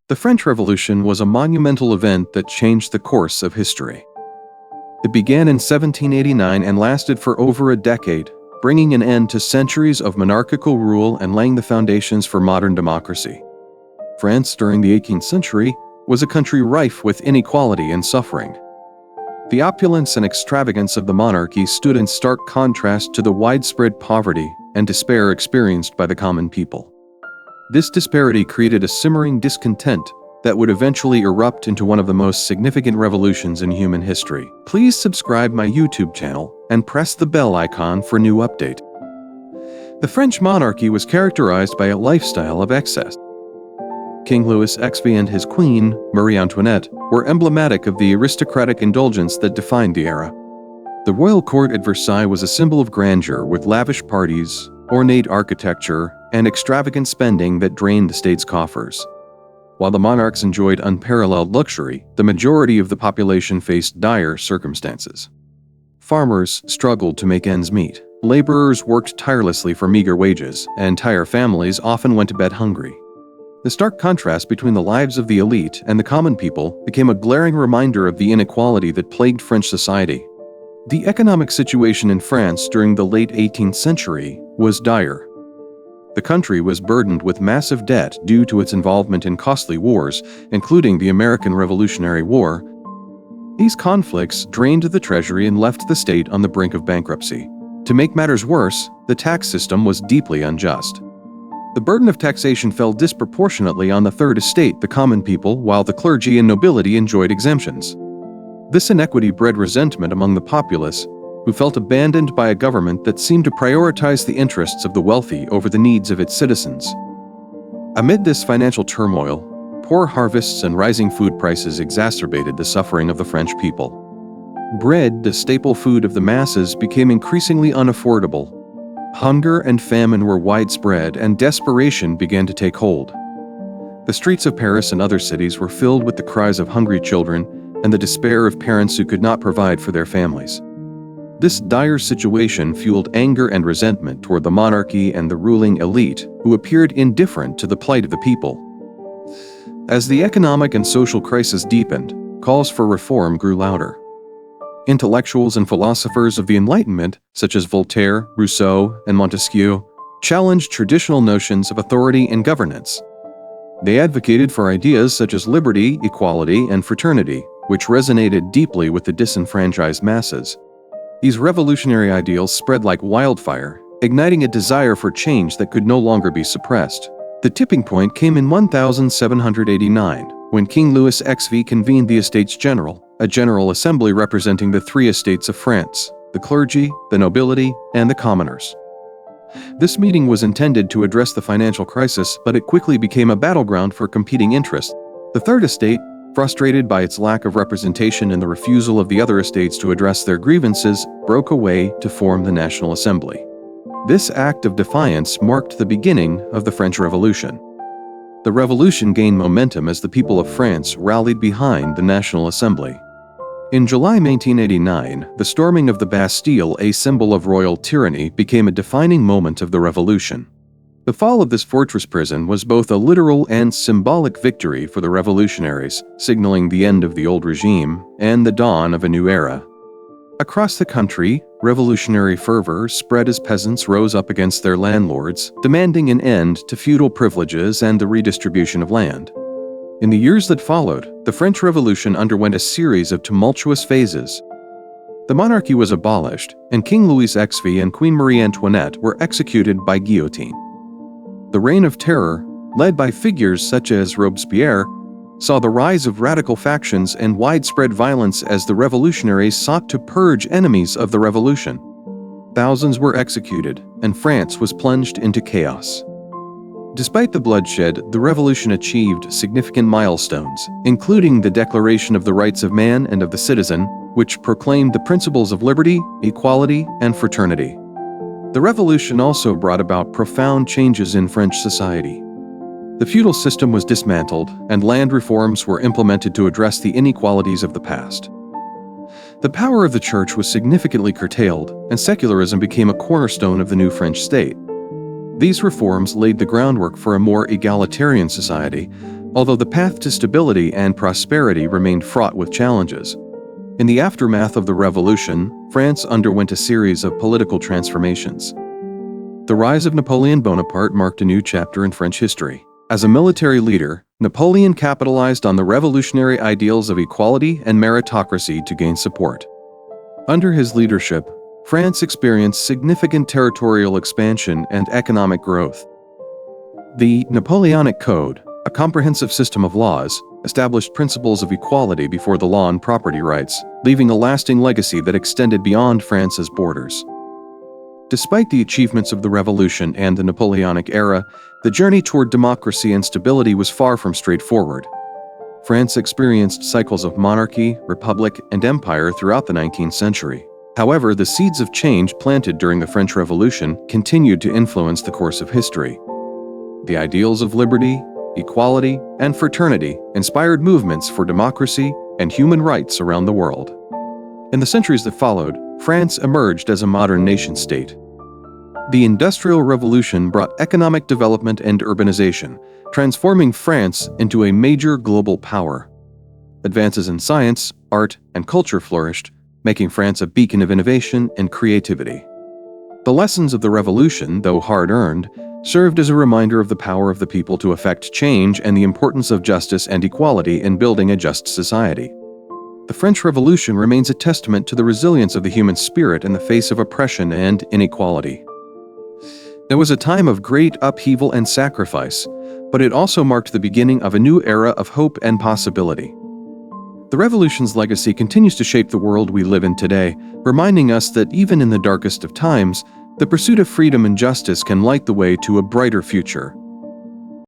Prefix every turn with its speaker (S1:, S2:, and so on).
S1: The French Revolution was a monumental event that changed the course of history. It began in 1789 and lasted for over a decade, bringing an end to centuries of monarchical rule and laying the foundations for modern democracy. France during the 18th century was a country rife with inequality and suffering. The opulence and extravagance of the monarchy stood in stark contrast to the widespread poverty and despair experienced by the common people. This disparity created a simmering discontent that would eventually erupt into one of the most significant revolutions in human history. Please subscribe my YouTube channel and press the bell icon for new update. The French monarchy was characterized by a lifestyle of excess. King Louis XVI and his queen, Marie Antoinette, were emblematic of the aristocratic indulgence that defined the era. The royal court at Versailles was a symbol of grandeur with lavish parties, ornate architecture, and extravagant spending that drained the state's coffers. While the monarchs enjoyed unparalleled luxury, the majority of the population faced dire circumstances. Farmers struggled to make ends meet. Laborers worked tirelessly for meager wages, and entire families often went to bed hungry. The stark contrast between the lives of the elite and the common people became a glaring reminder of the inequality that plagued French society. The economic situation in France during the late 18th century was dire. The country was burdened with massive debt due to its involvement in costly wars, including the American Revolutionary War. These conflicts drained the treasury and left the state on the brink of bankruptcy. To make matters worse, the tax system was deeply unjust. The burden of taxation fell disproportionately on the third estate, the common people, while the clergy and nobility enjoyed exemptions. This inequity bred resentment among the populace, who felt abandoned by a government that seemed to prioritize the interests of the wealthy over the needs of its citizens. Amid this financial turmoil, poor harvests and rising food prices exacerbated the suffering of the French people. Bread, the staple food of the masses, became increasingly unaffordable. Hunger and famine were widespread, and desperation began to take hold. The streets of Paris and other cities were filled with the cries of hungry children and the despair of parents who could not provide for their families. This dire situation fueled anger and resentment toward the monarchy and the ruling elite, who appeared indifferent to the plight of the people. As the economic and social crisis deepened, calls for reform grew louder. Intellectuals and philosophers of the Enlightenment, such as Voltaire, Rousseau, and Montesquieu, challenged traditional notions of authority and governance. They advocated for ideas such as liberty, equality, and fraternity, which resonated deeply with the disenfranchised masses. These revolutionary ideals spread like wildfire, igniting a desire for change that could no longer be suppressed. The tipping point came in 1789, when King Louis XVI convened the Estates General, a general assembly representing the three estates of France: the clergy, the nobility, and the commoners. This meeting was intended to address the financial crisis, but it quickly became a battleground for competing interests. The Third Estate, frustrated by its lack of representation and the refusal of the other estates to address their grievances, broke away to form the National Assembly. This act of defiance marked the beginning of the French Revolution. The revolution gained momentum as the people of France rallied behind the National Assembly. In July 1889, the storming of the Bastille, a symbol of royal tyranny, became a defining moment of the revolution. The fall of this fortress prison was both a literal and symbolic victory for the revolutionaries, signaling the end of the old regime and the dawn of a new era. Across the country, revolutionary fervor spread as peasants rose up against their landlords, demanding an end to feudal privileges and the redistribution of land. In the years that followed, the French Revolution underwent a series of tumultuous phases. The monarchy was abolished, and King Louis XVI and Queen Marie Antoinette were executed by guillotine. The Reign of Terror, led by figures such as Robespierre, saw the rise of radical factions and widespread violence as the revolutionaries sought to purge enemies of the revolution. Thousands were executed, and France was plunged into chaos. Despite the bloodshed, the revolution achieved significant milestones, including the Declaration of the Rights of Man and of the Citizen, which proclaimed the principles of liberty, equality, and fraternity. The revolution also brought about profound changes in French society. The feudal system was dismantled, and land reforms were implemented to address the inequalities of the past. The power of the church was significantly curtailed, and secularism became a cornerstone of the new French state. These reforms laid the groundwork for a more egalitarian society, although the path to stability and prosperity remained fraught with challenges. In the aftermath of the Revolution, France underwent a series of political transformations. The rise of Napoleon Bonaparte marked a new chapter in French history. As a military leader, Napoleon capitalized on the revolutionary ideals of equality and meritocracy to gain support. Under his leadership, France experienced significant territorial expansion and economic growth. The Napoleonic Code, a comprehensive system of laws, established principles of equality before the law and property rights, leaving a lasting legacy that extended beyond France's borders. Despite the achievements of the Revolution and the Napoleonic era, the journey toward democracy and stability was far from straightforward. France experienced cycles of monarchy, republic, and empire throughout the 19th century. However, the seeds of change planted during the French Revolution continued to influence the course of history. The ideals of liberty, equality, and fraternity inspired movements for democracy and human rights around the world. In the centuries that followed, France emerged as a modern nation-state. The Industrial Revolution brought economic development and urbanization, transforming France into a major global power. Advances in science, art, and culture flourished, making France a beacon of innovation and creativity. The lessons of the Revolution, though hard-earned, served as a reminder of the power of the people to effect change and the importance of justice and equality in building a just society. The French Revolution remains a testament to the resilience of the human spirit in the face of oppression and inequality. It was a time of great upheaval and sacrifice, but it also marked the beginning of a new era of hope and possibility. The Revolution's legacy continues to shape the world we live in today, reminding us that even in the darkest of times, the pursuit of freedom and justice can light the way to a brighter future.